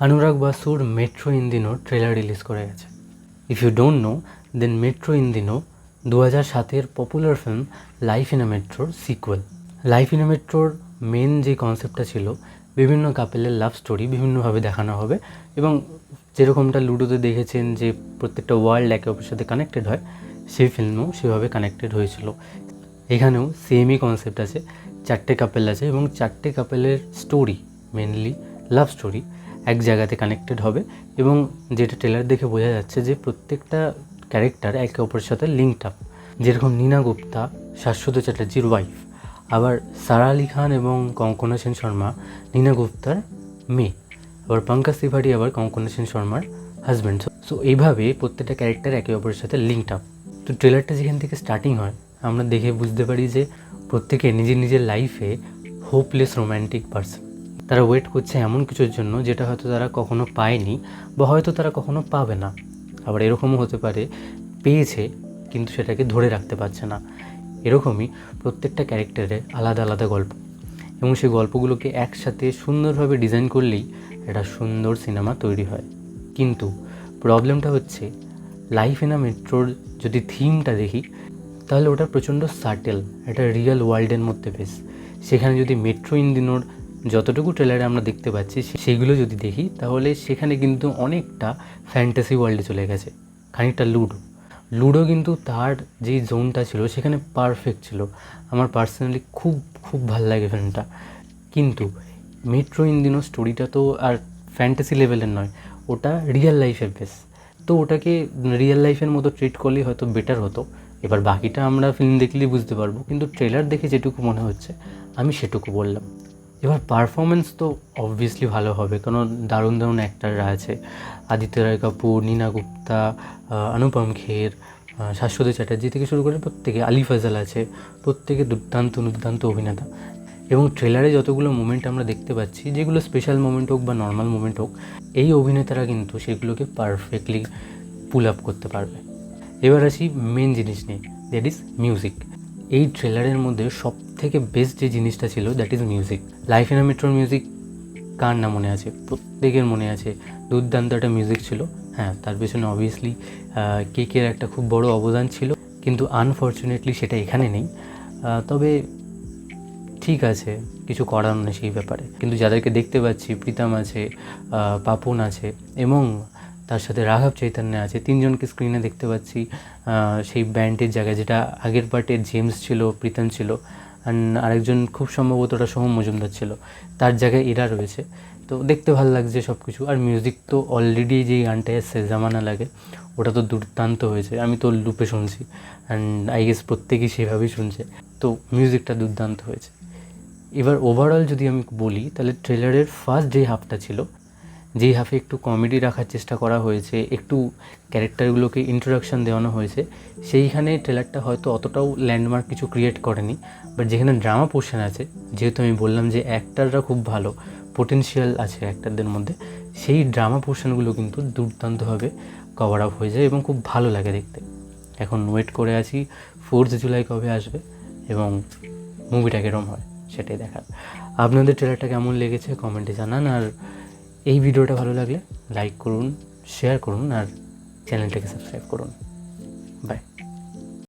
অনুরাগ বাসুর metro in Dino trailer release করে গেছে। If you don't know, then metro in Dino 2007-এর popular film life in a মেট্রোর sequel. Life in a মেট্রোর main যে কনসেপ্টটা ছিল, বিভিন্ন কাপেলের লাভ স্টোরি বিভিন্নভাবে দেখানো হবে, এবং যেরকমটা লুডোতে দেখেছেন যে প্রত্যেকটা ওয়ার্ল্ড একে অপরের সাথে কানেক্টেড হয়, সেই ফিল্মও সেভাবে কানেক্টেড হয়েছিল। এখানেও সেমই কনসেপ্ট আছে, 4টে কাপেল আছে এবং 4টে কাপেলের স্টোরি, মেনলি লাভ স্টোরি, এক জায়গাতে কানেক্টেড হবে। এবং যেটা ট্রেলার দেখে বোঝা যাচ্ছে যে প্রত্যেকটা ক্যারেক্টার একে অপরের সাথে লিঙ্কড আপ। যেরকম নীনা গুপ্তা শাশ্বত চ্যাটার্জির ওয়াইফ, আবার সারা আলি খান এবং কঙ্কনা সেন শর্মা নীনা গুপ্তার মেয়ে, আবার পঙ্কজ ত্রিপাঠী আবার কঙ্কনা সেন শর্মার হাজব্যান্ড। সো এইভাবে প্রত্যেকটা ক্যারেক্টার একে অপরের সাথে লিঙ্কড আপ। তো ট্রেলারটা যেখান থেকে স্টার্টিং হয়, আমরা দেখে বুঝতে পারি যে প্রত্যেকে নিজের নিজের লাইফে হোপলেস রোম্যান্টিক পার্সন। তারা ওয়েট করছে এমন কিছুর জন্য যেটা হয়তো তারা কখনো পায়নি, বা হয়তো তারা কখনো পাবে না। আবার এরকমও হতে পারে পেয়েছে কিন্তু সেটাকে ধরে রাখতে পারছে না। এরকমই প্রত্যেকটা ক্যারেক্টারের আলাদা আলাদা গল্প, এবং সেই গল্পগুলোকে একসাথে সুন্দরভাবে ডিজাইন করলেই একটা সুন্দর সিনেমা তৈরি হয়। কিন্তু প্রবলেমটা হচ্ছে, লাইফ ইন আ মেট্রোর যদি থিমটা দেখি, তাহলে ওটা প্রচণ্ড সাটেল, একটা রিয়েল ওয়ার্ল্ডের মধ্যে বেশ। সেখানে যদি মেট্রো ইন দিনোর যতটুকু ট্রেলারে আমরা দেখতে পাচ্ছি সেগুলো যদি দেখি, তাহলে সেখানে কিন্তু অনেকটা ফ্যান্টাসি ওয়ার্ল্ডে চলে গেছে, খানিকটা লুডো কিন্তু তার যেই জোনটা ছিল সেখানে পারফেক্ট ছিল। আমার পার্সোনালি খুব খুব ভালো লাগে ফিল্মটা। কিন্তু মেট্রো ইন দিনো স্টোরিটা তো আর ফ্যান্টাসি লেভেলের নয়, ওটা রিয়েল লাইফের বেস। তো ওটাকে রিয়েল লাইফের মতো ট্রিট করলেই হয়তো বেটার হতো। এবার বাকিটা আমরা ফিল্ম দেখলেই বুঝতে পারবো, কিন্তু ট্রেলার দেখে যেটুকু মনে হচ্ছে আমি সেটুকু বললাম। এবার পারফরমেন্স তো অবভিয়াসলি ভালো হবে, কারণ দারুণ দারুণ অ্যাক্টাররা আছে। আদিত্য রায় কাপুর, নীনা গুপ্তা, অনুপম খের, শাশ্বত চ্যাটার্জি থেকে শুরু করে প্রত্যেকে, আলি ফজল আছে, প্রত্যেকে দুর্দান্ত অভিনেতা। এবং ট্রেলারে যতগুলো মোমেন্ট আমরা দেখতে পাচ্ছি, যেগুলো স্পেশাল মোমেন্ট হোক বা নর্মাল মোমেন্ট হোক, এই অভিনেতারা কিন্তু সেগুলোকে পারফেক্টলি পুল আপ করতে পারবে। এবার আসি মেন জিনিস নিয়ে, দ্যাট ইজ মিউজিক। এই ট্রেলারের মধ্যে সব থেকে বেস্ট যে জিনিসটা ছিল, that is music. Life in a মেট্রোর মিউজিক কার না মনে আছে? প্রত্যেকের মনে আছে, দুর্দান্ত একটা মিউজিক ছিল। হ্যাঁ, তার পেছনে অবভিয়াসলি কেকের একটা খুব বড় অবদান ছিল, কিন্তু আনফর্চুনেটলি সেটা এখানে নেই। তবে ঠিক আছে, কিছু করার নেই সেই ব্যাপারে। কিন্তু যাদেরকে দেখতে পাচ্ছি, প্রীতম আছে, পাপন আছে, এবং তার সাথে রাঘব চৈতন্য আছে, তিনজনকে স্ক্রিনে দেখতে পাচ্ছি। সেই ব্যান্ডের জায়গায়, যেটা আগের পার্টে জেমস ছিল, প্রীতম ছিল, অ্যান্ড আরেকজন খুব সম্ভবত ওটা সোহম মজুমদার ছিল, তার জায়গায় এরা রয়েছে। তো দেখতে ভালো লাগছে সব কিছু। আর মিউজিক তো অলরেডি যেই গানটা এসছে জামানা লাগে, ওটা তো দুর্দান্ত হয়েছে। আমি তো লুপে শুনছি, অ্যান্ড আই গেস প্রত্যেকেই সেভাবেই শুনছে। তো মিউজিকটা দুর্দান্ত হয়েছে। এবার ওভারঅল যদি আমি বলি, তাহলে ট্রেলারের ফার্স্ট যে হাফটা ছিল, যেই হাফে একটু কমেডি রাখার চেষ্টা করা হয়েছে, একটু ক্যারেক্টারগুলোকে ইন্ট্রোডাকশান দেওয়ানো হয়েছে, সেইখানে ট্রেলারটা হয়তো অতটাও ল্যান্ডমার্ক কিছু ক্রিয়েট করেনি। বাট যেখানে ড্রামা পোর্শন আছে, যেহেতু আমি বললাম যে অ্যাক্টাররা খুব ভালো, পোটেনশিয়াল আছে অ্যাক্টারদের মধ্যে, সেই ড্রামা পোর্শনগুলো কিন্তু দুর্দান্তভাবে কভার আপ হয়ে যায় এবং খুব ভালো লাগে দেখতে। এখন ওয়েট করে আছি 4th জুলাই কবে আসবে এবং মুভিটা কীরকম হয় সেটাই দেখার। আপনাদের ট্রেলারটা কেমন লেগেছে কমেন্টে জানান। আর এই ভিডিওটা ভালো লাগলে লাইক করুন, শেয়ার করুন, আর চ্যানেলটাকে সাবস্ক্রাইব করুন। বাই।